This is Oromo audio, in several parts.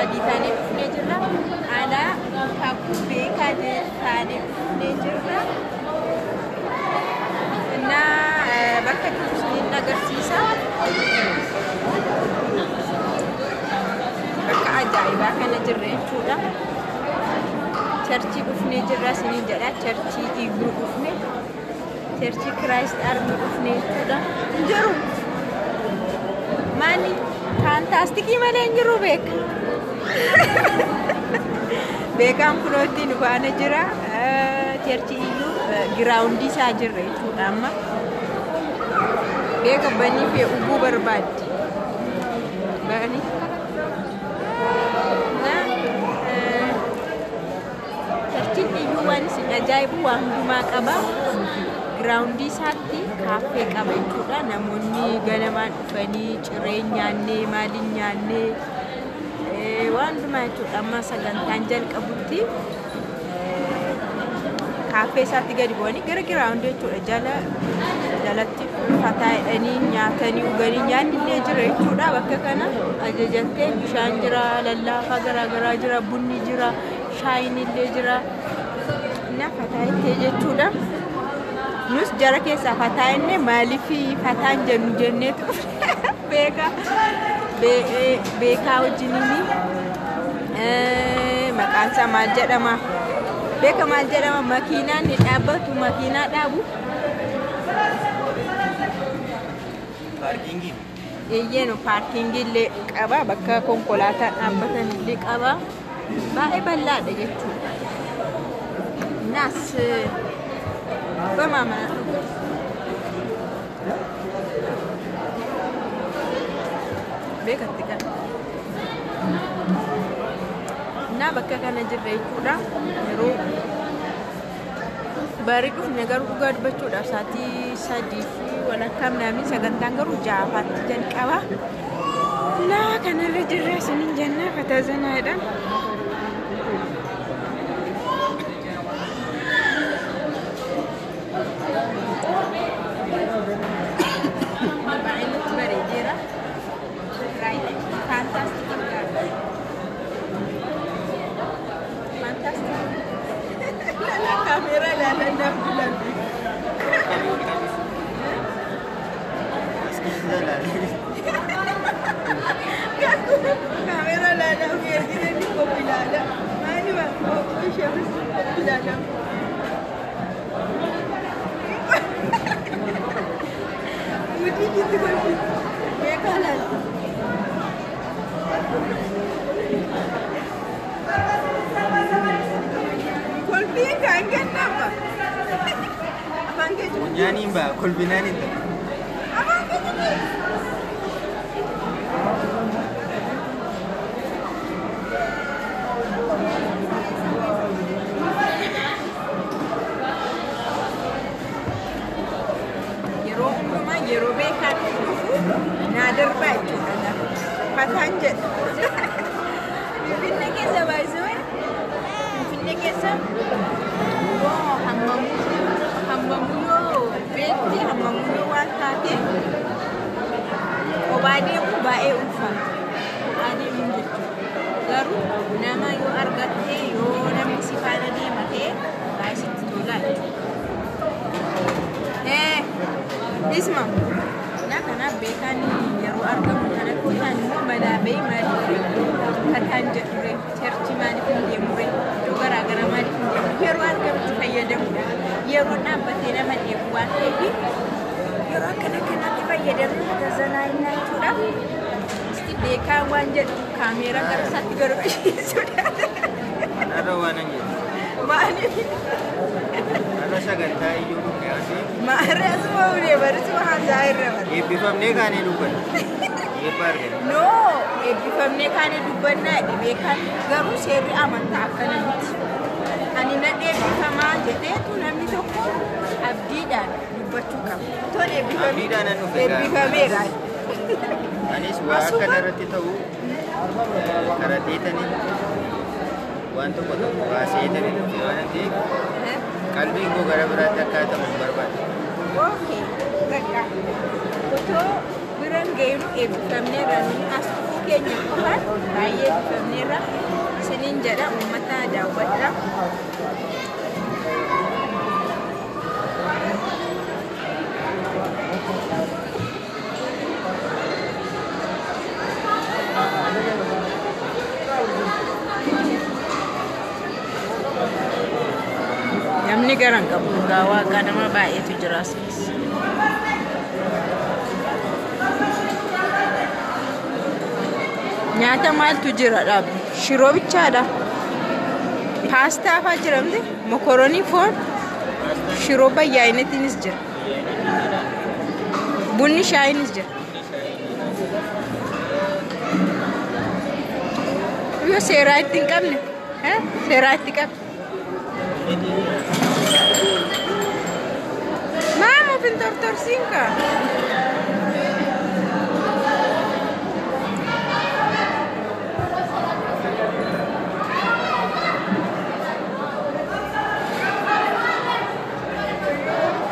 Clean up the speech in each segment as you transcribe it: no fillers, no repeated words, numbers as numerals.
sadii taanee dhufnee jirra. Ana kakuu beekaa taanee dhufnee jirra. Bakka turistiin agarsiisa. Bakka ajaa'ibaa kana jirra jechuudha. Churchii dhufnee jirra isiniin jedha. Churchii Igluu dhufne. Churchii Christ Army dhufne jechuudha. Jiru. Maali? Fantaastikii malee hin jiru beeka. Beekaan kunootti nu baana jira. Churchii Igluu giraawundii isaa jirra jechuudha amma. Beeka banii fi uguu barbaadde. Banii. Churchiin Igluu waan isin ajaa'ibu waan hundumaa qaba. Giraawundii isaatti kaaffee qaba jechuudha. Namoonni ganamaan dhufanii ciree nyaannee maaliin nyaannee waan hundumaa jechuudha. Amma sagantaan jalqabutti kaaffee isaatti gadi bu'anii gara giraawundii jechuudha. Jalatti fataa'anii nyaatanii dhuganii nyaanni illee jira jechuudha. Bakka kana ajajattee bishaan jira, lallaafaa garaagaraa jira, bunni jira, shaayiin illee jira. Na fataa'ettee jechuudha. Nus jara keessaa fataa'enne maaliif fataan jennu jenneetu beekaa wajjiniin maqaan isaa maal jedhama? Beeka maal jedhama? Makiinaan ni dhaabbatu, makiinaa dhaabu. Paarkingii. Eeyyenu paarkingii illee qaba, bakka konkolaataa dhaabbatan illee qaba. Baay'ee bal'aadha jechuudha. Naas bamama beekatti kan naa bakka kana jirra jechuudha. Yeroo barii dhufne garuu dhugaa dubbachuudhaaf sa'aatii 3 fi walakkaa namni sagantaan garuu 6 jalqaba. Naa kanarra jirra isiniin jennaa fataazanaadha. Kamera lalan dah bulan. Kamera lalan biar kita di kopi lalan. Mana bang? Kopi siapa kopi lalan? Mudi gitu kopi. Mereka lalan. Kan apa? Abang ke tu? Nyanyi mbak, kolbinan itu. Abang ke tu? Yeroo beekan naadar baay'ee kana fataan jedha. Finfinnee keessa baay'isee Finfinnee keessa hammamuyyoo beekti hammamuyyoo waan taate kophaa deemu baay'ee ulfaata. Kophaa deemuun jechuudha. Garuu nama yoo argatte yoo namni si faana deema ta'e baay'ee sitti tolaa jechuudha. Isma naa kanaaf beekan yeroo argamu kana kutaan immoo madaabee maaliif fataan jedhure cherchi maaliif hin deemure iddoo garaagaraa maaliif hin deemure yeroo argamutti fayyadamudha. Yeroo dhaabbatee nama deemu waan ta'eef yeroo akkana kanaatti fayyadamuu tajaajilaa hin jechuudha. Isti beekaan waan jedhu kaameeraa gara isaatti gargaarsuudha. Nara waan hin jedhu. Maaliif? Nara sagantaa iyyuu dhugaati. Maarree asuma ulee barreessuma haasaa irra bara. Eebbifamnee kaanee dubbanna. Eebba argina. Noo eebbifamnee kaanee dubbannaa dhibee kan garuu seerri amantaa akkana miti. Ani nan eebbifamaa jedheetu namni tokko abdiidhaan dubbachuu qaba. Toon Abdiidhaan nan dhufe eebbifameera. Anis waa akkana irratti ta'u karaa deetanii waan tokko tokko haaseetanii dhufe waan ta'eef qalbiin koo gara biraatti akkaatamu hin barbaadu. Ookee, bakka otoo biraan ga'eenu eebbifamneerra nuyi as keenya qofaan baay'ee bifamneerra isiniin jedha uummata daawwadha. Namni garan qabu gaawaa kanama baay'eetu jira asas. Nyaata maaltu jira dhaabni? Shiroo bichaadha. Paastaa fa'aa jiramte, mokoroonii foon, shiroo bayyaa'inatiinis jira. Bunni shaayinis jira. Yoo seeraa itti hin qabne, seeraa itti qabne. Mama, pintor-torsin ka.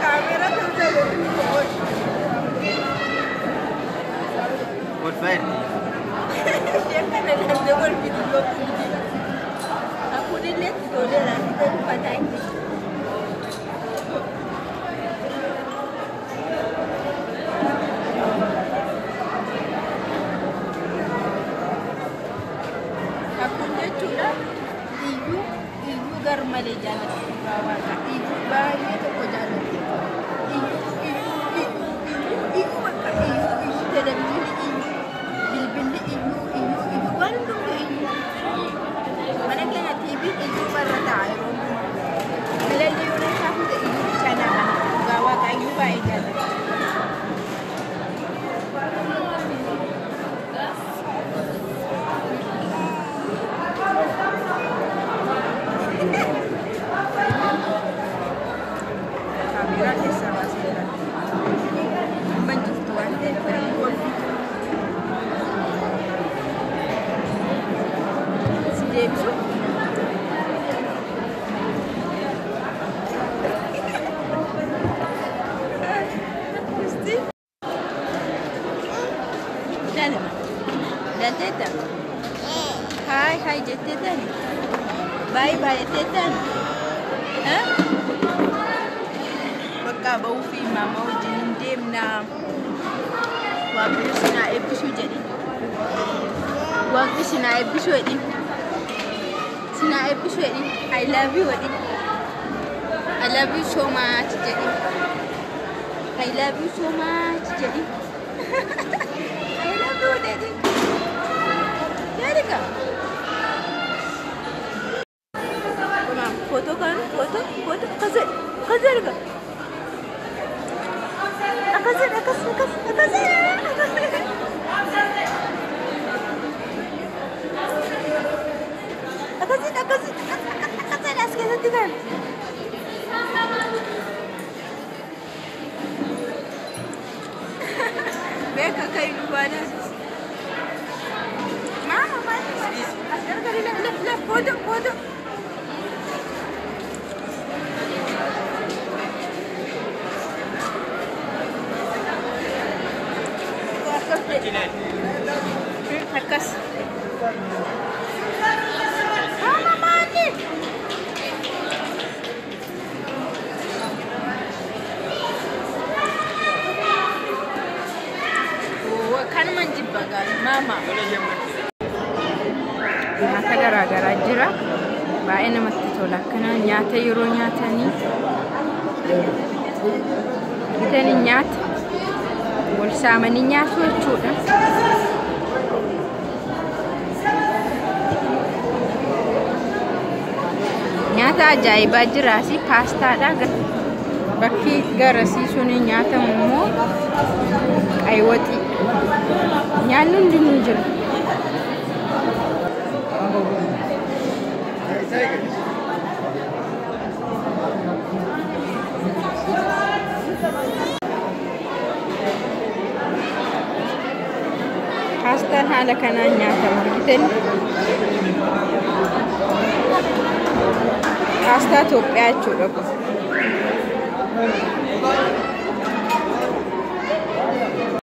Kamera terjadi. Good fine. Dia kan ada double video. Aku dilihat itu dah kita pada ini. Aku dia sudah ibu garmale jalan bawa ibu bayi tu kau jalan ibu maka ibu dalam diri bil ibu bandung ibu mana kena TV ibu pada tahu melalui orang tahu tu ibu di sana bawa kayu bayi jalan. Kamera desa masih bentuk tuan dan perempuan. Si James tu. Mesti. Dan teta. Hai teta ni. Bye teta. Hah? Bakka bau fi mama wajin dem na waktu sina episode jadi. Waktu sina episode ni. I love you wadi. I love you so much jadi. I love you so much jadi. I love you daddy. Jadi kah? Foto kan? Foto? Kasih kah? Kasih. Tinggal. Beka kayak luana. Mama. Asal kali lihat foto. Hakas. Mama mati. Kan manjibbaga mama. Nyaata garaagaraa jira. Baay'ee namatti tola. Kana nyaata yeroo nyaatanii bitanii nyaata wal saamanii nyaatu jechuudha. Nyaata ajaa'ibaa jiraasi paastaadha. Bakki garasiisuun nyaatamu immoo qaywaxii. Nyaanni hundinuu jira. Paastaan haala kanaan nyaatama argitanii. Paastaa Itoophiyaa jechuudha kun.